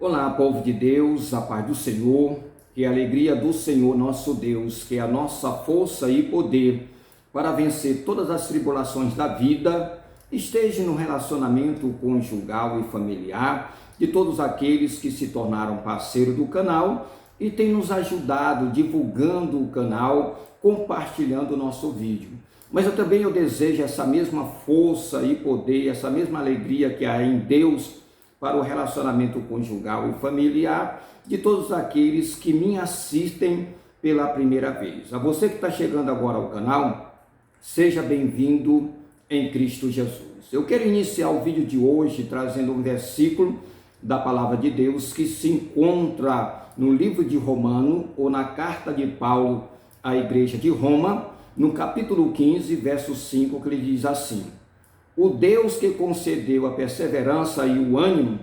Olá, povo de Deus, a paz do Senhor, que a alegria do Senhor nosso Deus, que é a nossa força e poder para vencer todas as tribulações da vida, esteja no relacionamento conjugal e familiar de todos aqueles que se tornaram parceiro do canal e têm nos ajudado divulgando o canal, compartilhando o nosso vídeo. Mas eu desejo essa mesma força e poder, essa mesma alegria que há em Deus para o relacionamento conjugal e familiar de todos aqueles que me assistem pela primeira vez. A você que está chegando agora ao canal, seja bem-vindo em Cristo Jesus. Eu quero iniciar o vídeo de hoje trazendo um versículo da palavra de Deus que se encontra no livro de Romano ou na carta de Paulo à igreja de Roma, no capítulo 15, verso 5, que ele diz assim: o Deus que concedeu a perseverança e o ânimo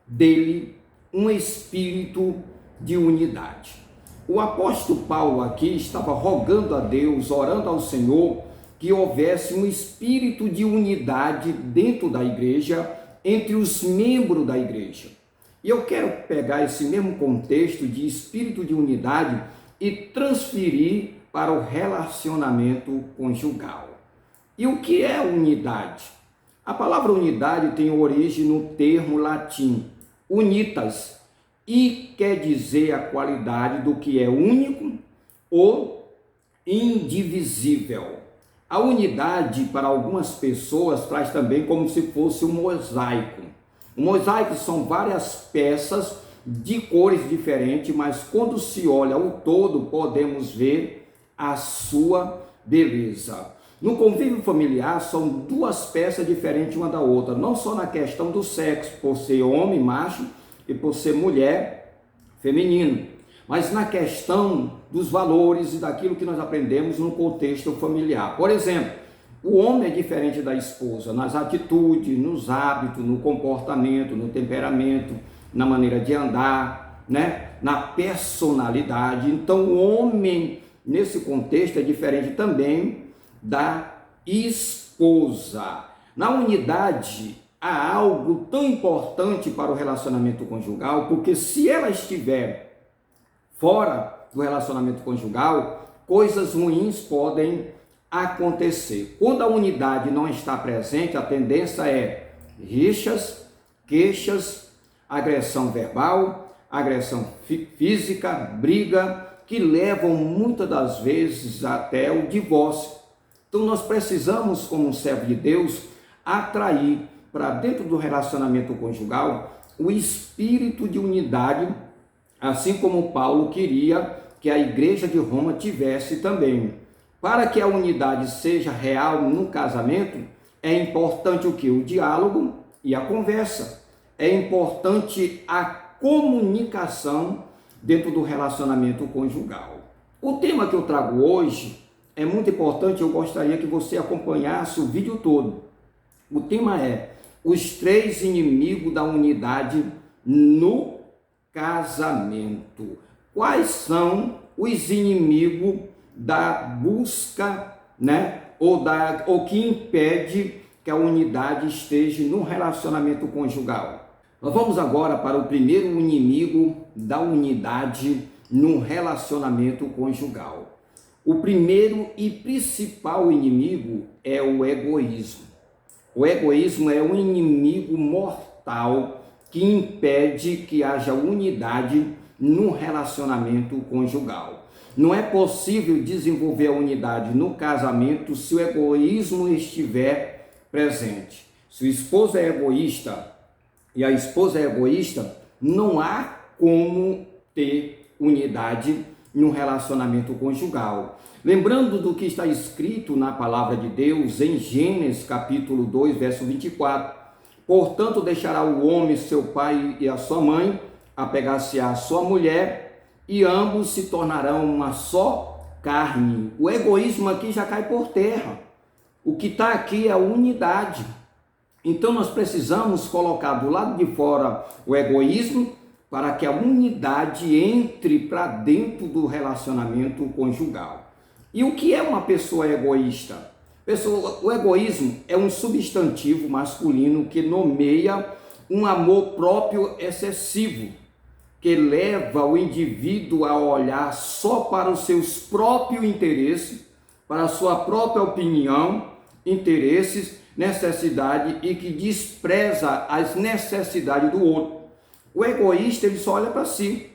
dele, um espírito de unidade. O apóstolo Paulo aqui estava rogando a Deus, orando ao Senhor, que houvesse um espírito de unidade dentro da igreja, entre os membros da igreja. E eu quero pegar esse mesmo contexto de espírito de unidade e transferir para o relacionamento conjugal. E o que é unidade? A palavra unidade tem origem no termo latim unitas e quer dizer a qualidade do que é único ou indivisível. A unidade para algumas pessoas traz também como se fosse um mosaico. O mosaico são várias peças de cores diferentes, mas quando se olha o todo podemos ver a sua beleza. No convívio familiar, são duas peças diferentes uma da outra, não só na questão do sexo, por ser homem, macho, e por ser mulher, feminino, mas na questão dos valores e daquilo que nós aprendemos no contexto familiar. Por exemplo, o homem é diferente da esposa nas atitudes, nos hábitos, no comportamento, no temperamento, na maneira de andar, na personalidade. Então, o homem, nesse contexto, é diferente também da esposa. Na unidade há algo tão importante para o relacionamento conjugal, porque se ela estiver fora do relacionamento conjugal, coisas ruins podem acontecer. Quando a unidade não está presente, a tendência é rixas, queixas, agressão verbal, agressão física, briga, que levam muitas das vezes até o divórcio. Então nós precisamos, como um servo de Deus, atrair para dentro do relacionamento conjugal o espírito de unidade, assim como Paulo queria que a igreja de Roma tivesse também. Para que a unidade seja real no casamento, é importante o que? O diálogo e a conversa. É importante a comunicação dentro do relacionamento conjugal. O tema que eu trago hoje é muito importante, eu gostaria que você acompanhasse o vídeo todo. O tema é os 3 inimigos da unidade no casamento. Quais são os inimigos da busca, ou que impede que a unidade esteja no relacionamento conjugal? Nós vamos agora para o primeiro inimigo da unidade no relacionamento conjugal. O primeiro e principal inimigo é o egoísmo. O egoísmo é um inimigo mortal que impede que haja unidade no relacionamento conjugal. Não é possível desenvolver a unidade no casamento se o egoísmo estiver presente. Se o esposo é egoísta e a esposa é egoísta, não há como ter unidade no relacionamento conjugal. Lembrando do que está escrito na palavra de Deus em Gênesis capítulo 2, verso 24. Portanto, deixará o homem seu pai e a sua mãe, apegar-se-á à sua mulher, e ambos se tornarão uma só carne. O egoísmo aqui já cai por terra. O que está aqui é a unidade. Então nós precisamos colocar do lado de fora o egoísmo para que a unidade entre para dentro do relacionamento conjugal. E o que é uma pessoa egoísta? O egoísmo é um substantivo masculino que nomeia um amor próprio excessivo, que leva o indivíduo a olhar só para os seus próprios interesses, para a sua própria opinião, interesses, necessidade, e que despreza as necessidades do outro. O egoísta, ele só olha para si,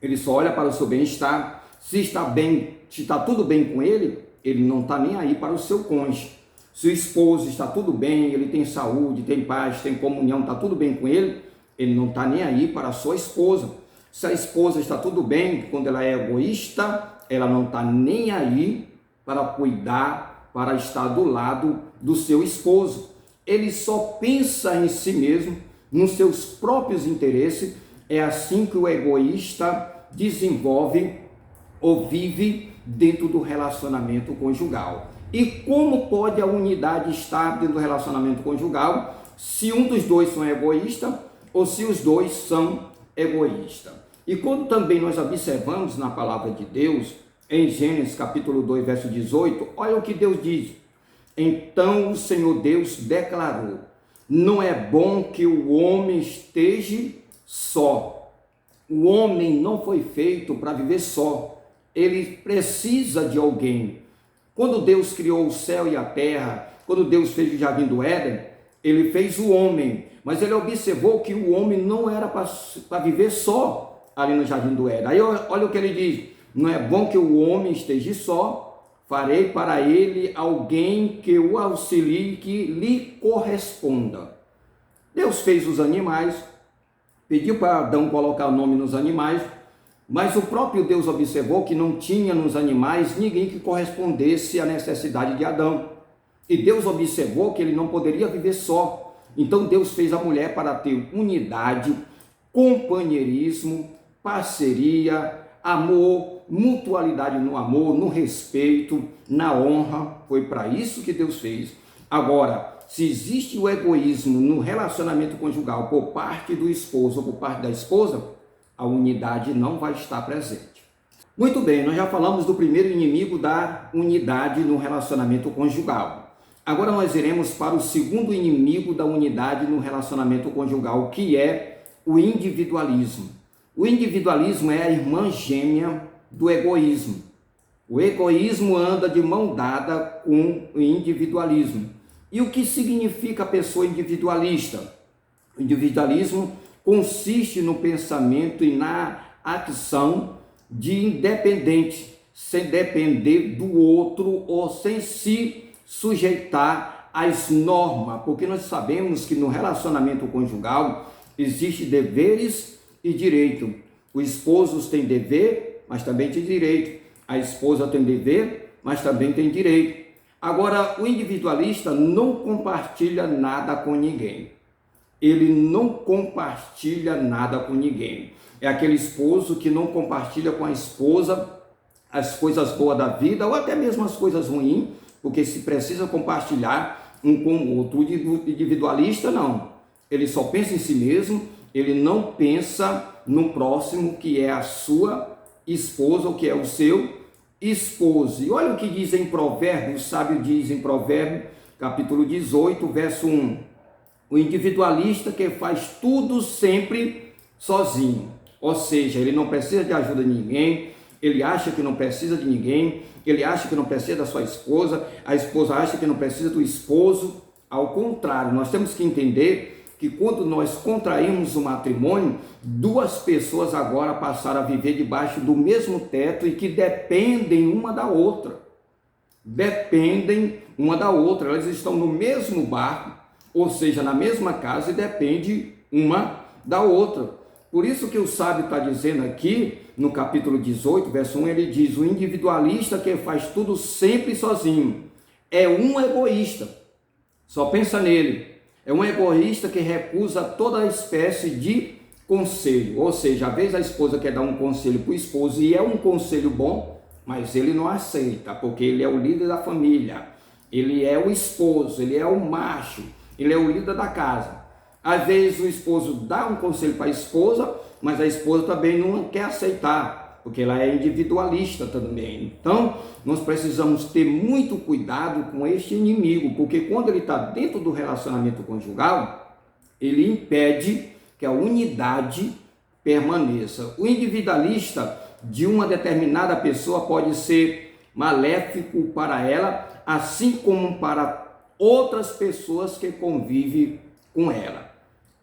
ele só olha para o seu bem-estar. Se está bem, se está tudo bem com ele, ele não está nem aí para o seu cônjuge. Se o esposo está tudo bem, ele tem saúde, tem paz, tem comunhão, está tudo bem com ele, ele não está nem aí para a sua esposa. Se a esposa está tudo bem, quando ela é egoísta, ela não está nem aí para cuidar, para estar do lado do seu esposo. Ele só pensa em si mesmo, nos seus próprios interesses. É assim que o egoísta desenvolve ou vive dentro do relacionamento conjugal. E como pode a unidade estar dentro do relacionamento conjugal se um dos dois são egoísta ou se os dois são egoístas? E quando também nós observamos na palavra de Deus, em Gênesis capítulo 2, verso 18, olha o que Deus diz. Então o Senhor Deus declarou: não é bom que o homem esteja só. O homem não foi feito para viver só. Ele precisa de alguém. Quando Deus criou o céu e a terra, quando Deus fez o jardim do Éden, ele fez o homem, mas ele observou que o homem não era para viver só ali no jardim do Éden. Aí olha o que ele diz: não é bom que o homem esteja só, farei para ele alguém que o auxilie, que lhe corresponda. Deus fez os animais, pediu para Adão colocar o nome nos animais, mas o próprio Deus observou que não tinha nos animais ninguém que correspondesse à necessidade de Adão. E Deus observou que ele não poderia viver só. Então Deus fez a mulher para ter unidade, companheirismo, parceria, amor, mutualidade no amor, no respeito, na honra. Foi para isso que Deus fez. Agora, se existe o egoísmo no relacionamento conjugal por parte do esposo ou por parte da esposa, a unidade não vai estar presente. Muito bem, nós já falamos do primeiro inimigo da unidade no relacionamento conjugal. Agora nós iremos para o segundo inimigo da unidade no relacionamento conjugal, que é o individualismo. O individualismo é a irmã gêmea do egoísmo. O egoísmo anda de mão dada com o individualismo. E o que significa a pessoa individualista? O individualismo consiste no pensamento e na ação de independente, sem depender do outro ou sem se sujeitar às normas, porque nós sabemos que no relacionamento conjugal existem deveres e direito. Os esposos têm dever, mas também têm direito. A esposa tem dever, mas também tem direito. Agora, o individualista não compartilha nada com ninguém. Ele não compartilha nada com ninguém. É aquele esposo que não compartilha com a esposa as coisas boas da vida ou até mesmo as coisas ruins, porque se precisa compartilhar um com o outro. O individualista não. Ele só pensa em si mesmo, ele não pensa no próximo, que é a sua esposa ou que é o seu esposo. E olha o que diz em Provérbios, o sábio diz em Provérbios, capítulo 18, verso 1. O individualista que faz tudo sempre sozinho, ou seja, ele não precisa de ajuda de ninguém, ele acha que não precisa de ninguém, ele acha que não precisa da sua esposa, a esposa acha que não precisa do esposo. Ao contrário, nós temos que entender que quando nós contraímos o matrimônio, duas pessoas agora passaram a viver debaixo do mesmo teto e que dependem uma da outra. Dependem uma da outra, elas estão no mesmo barco, ou seja, na mesma casa, e depende uma da outra. Por isso que o sábio está dizendo aqui, no capítulo 18, verso 1, ele diz: o individualista que faz tudo sempre sozinho é um egoísta, só pensa nele. É um egoísta que recusa toda espécie de conselho, ou seja, às vezes a esposa quer dar um conselho para o esposo e é um conselho bom, mas ele não aceita, porque ele é o líder da família, ele é o esposo, ele é o macho, ele é o líder da casa. Às vezes o esposo dá um conselho para a esposa, mas a esposa também não quer aceitar, porque ela é individualista também. Então, nós precisamos ter muito cuidado com este inimigo, porque quando ele está dentro do relacionamento conjugal, ele impede que a unidade permaneça. O individualista de uma determinada pessoa pode ser maléfico para ela, assim como para outras pessoas que convivem com ela.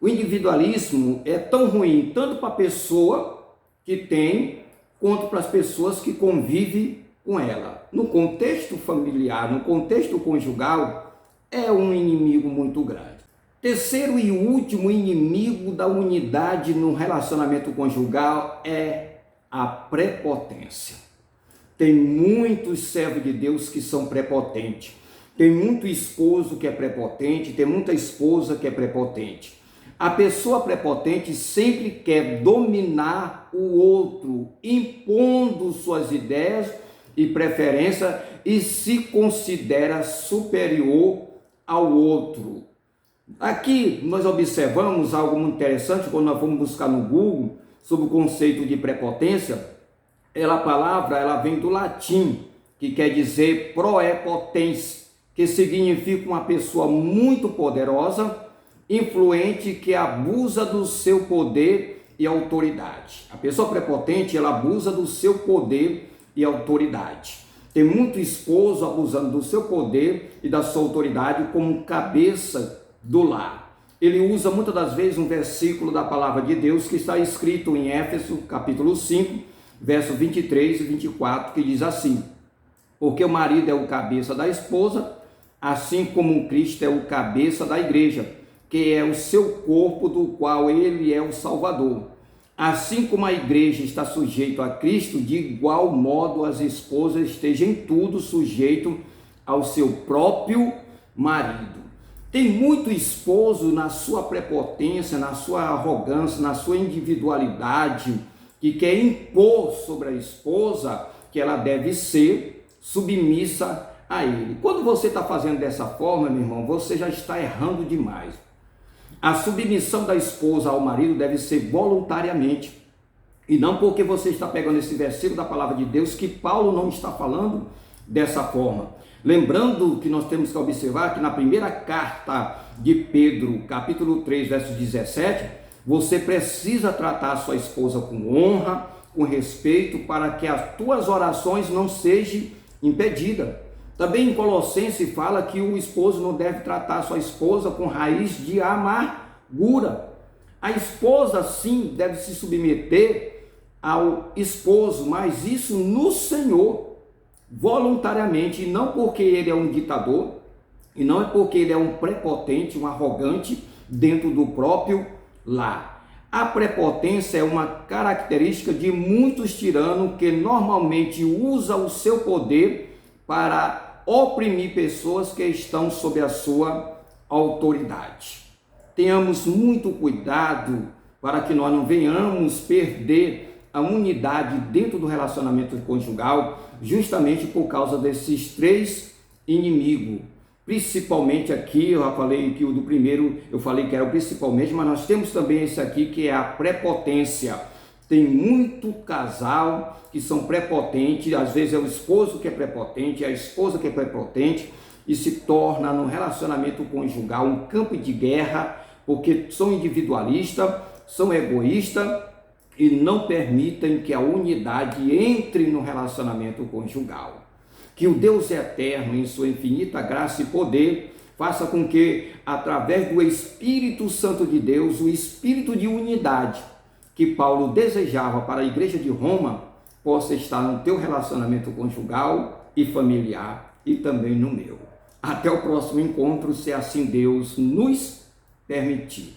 O individualismo é tão ruim tanto para a pessoa que tem, quanto para as pessoas que convivem com ela. No contexto familiar, no contexto conjugal, é um inimigo muito grande. Terceiro e último inimigo da unidade no relacionamento conjugal é a prepotência. Tem muitos servos de Deus que são prepotentes. Tem muito esposo que é prepotente, tem muita esposa que é prepotente. A pessoa prepotente sempre quer dominar o outro, impondo suas ideias e preferências e se considera superior ao outro. Aqui nós observamos algo muito interessante quando nós vamos buscar no Google sobre o conceito de prepotência. A palavra vem do latim, que quer dizer proepotens, que significa uma pessoa muito poderosa, influente, que abusa do seu poder e autoridade. A pessoa prepotente, ela abusa do seu poder e autoridade. Tem muito esposo abusando do seu poder e da sua autoridade como cabeça do lar. Ele usa muitas das vezes um versículo da palavra de Deus que está escrito em Éfeso, capítulo 5, verso 23 e 24, que diz assim: porque o marido é o cabeça da esposa, assim como Cristo é o cabeça da igreja, que é o seu corpo, do qual ele é o Salvador. Assim como a igreja está sujeita a Cristo, de igual modo as esposas estejam em tudo sujeito ao seu próprio marido. Tem muito esposo na sua prepotência, na sua arrogância, na sua individualidade, que quer impor sobre a esposa que ela deve ser submissa a ele. Quando você está fazendo dessa forma, meu irmão, você já está errando demais. A submissão da esposa ao marido deve ser voluntariamente, e não porque você está pegando esse versículo da palavra de Deus, que Paulo não está falando dessa forma. Lembrando que nós temos que observar que na primeira carta de Pedro, capítulo 3, verso 17, você precisa tratar a sua esposa com honra, com respeito, para que as tuas orações não sejam impedidas. Também em Colossenses fala que o esposo não deve tratar a sua esposa com raiz de amargura. A esposa sim deve se submeter ao esposo, mas isso no Senhor, voluntariamente, e não porque ele é um ditador, e não é porque ele é um prepotente, um arrogante dentro do próprio lar. A prepotência é uma característica de muitos tiranos que normalmente usam o seu poder para oprimir pessoas que estão sob a sua autoridade. Tenhamos muito cuidado para que nós não venhamos perder a unidade dentro do relacionamento conjugal, justamente por causa desses três inimigos. Principalmente aqui, eu já falei que o do primeiro, eu falei que era o principalmente, mas nós temos também esse aqui que é a prepotência. Tem muito casal que são prepotentes, às vezes é o esposo que é prepotente, é a esposa que é prepotente, e se torna no relacionamento conjugal um campo de guerra, porque são individualistas, são egoístas, e não permitem que a unidade entre no relacionamento conjugal. Que o Deus eterno, em sua infinita graça e poder, faça com que, através do Espírito Santo de Deus, o espírito de unidade que Paulo desejava para a igreja de Roma, possa estar no teu relacionamento conjugal e familiar e também no meu. Até o próximo encontro, se assim Deus nos permitir.